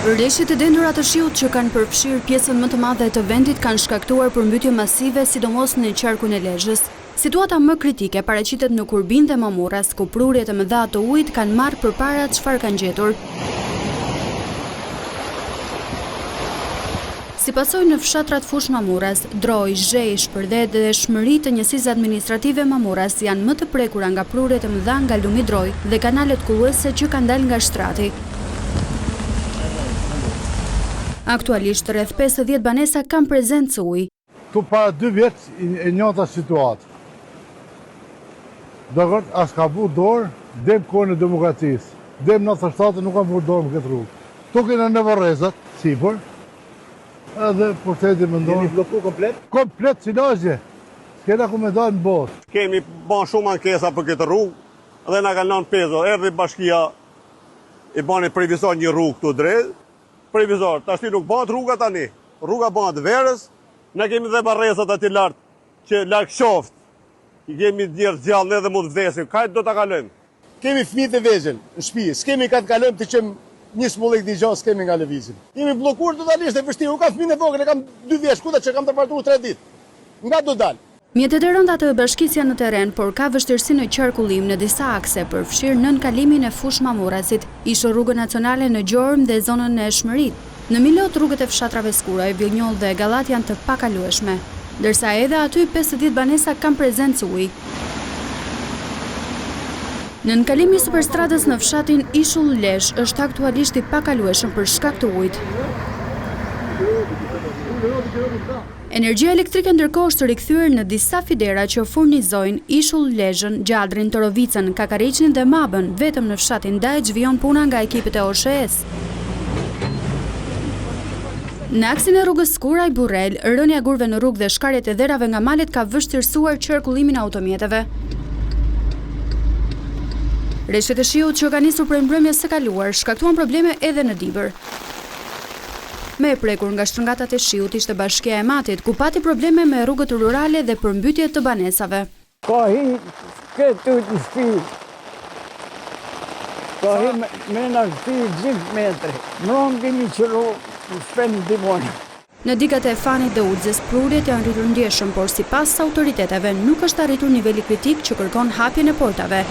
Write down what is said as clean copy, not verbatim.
Rreshtet e dendura të shiut që kanë përfshirë pjesën më të madhe të vendit kanë shkaktuar përmbytje masive, sidomos në qarkun e Lezhës. Situata më kritike paraqitet në Kurbin dhe Mamuras, ku prurjet e mëdha të ujit kanë marrë përpara çfarë kanë gjetur. Si pasojë në fshatrat Fush Mamuras, Droj, Zhej, Shpërdet dhe Shmëri të njësisë administrative Mamuras janë më të prekura nga prurjet e mëdha nga lumi Droj dhe kanalet kulluese që kanë dalë nga shtrati. Aktualisht rreth 50 banesa kanë prezencë ujë. Tu para 2 vjet e njëjta situatë. Dakor, as ka bu dorë, dem kohën e demokracisë. Dem 97 nuk ka bu dorë në këtë rrugë. Tu kena në Varrezat, sipër. Edhe porteti më ndonë. Jeni bloku komplet? Komplet, si lagje. S'kena ku me dalë në botë. Kemi ban shumë ankesa për këtë rrugë dhe na kanë lënë pezo. Erdhi bashkia i bani previzor një rrugë këtu drejt. Previzor, tash nuk bëhet rruga tani. Rruga bëhet verës. Ne kemi dhe barrezat aty lart që larg qoftë. I kemi djerë gjallë edhe mund vdesim. Kajt do ta kalojmë? Kemi fëmijë të vegjël në shtëpi. S'kemi ka të kalojmë të qëm një smullik di gjatë, s'kemi nga lëvizim. Jemi bllokuar totalisht e vështirë. Unë kam fëmijë e vogël, e kam 2 vjeç, kuda që kam tërpartuar 3 ditë. Nga do dal. Mjetet e rënda të bashkisë janë në terren, por ka vështirësi në qarkullim në disa akse, përfshirë nën kalimin e Fush Mamurasit, ishte rrugën nacionale në Gjormë dhe zonën e Shmërit. Në Milot rrugët e fshatrave Skuraj, Vjonjol dhe Gallat janë të pakalueshme, ndërsa edhe aty 50 banesa kanë prezencë ujë. Nën kalimi i superstradës në fshatin Ishull Lezhë është aktualisht i pakalueshëm për shkak të ujit. Energjia elektrike ndërkohë është rikthyer në disa fidera që furnizojnë Ishull Lezhën, Gjadrin, Torovicën, Kakariçin dhe Mabën, vetëm në fshatin Dajç vijon puna nga ekipet e OSHE-s. Në aksin e rrugës Skuraj-Burrel, rënja e gurve në rrugë dhe shkarjet e dherave nga malet ka vështirësuar qarkullimin e automjeteve. Rreshtet e shiut që ka nisur prej mbrëmjes së kaluar shkaktuan probleme edhe në Dibër. Me e prekur nga shtrëngatat e shiut ishte bashkia e Matit, ku pati probleme me rrugët rurale dhe përmbytje të banesave. Ka hi këtë të shpi. Ka hi me në shpi gjithë metri. Mëron kemi qëllu shpenë dimoni. Në digat e Fanit dhe Ulzës prurjet janë rritur ndjeshëm, por sipas autoriteteve nuk është arritur niveli kritik që kërkon hapjen e portave.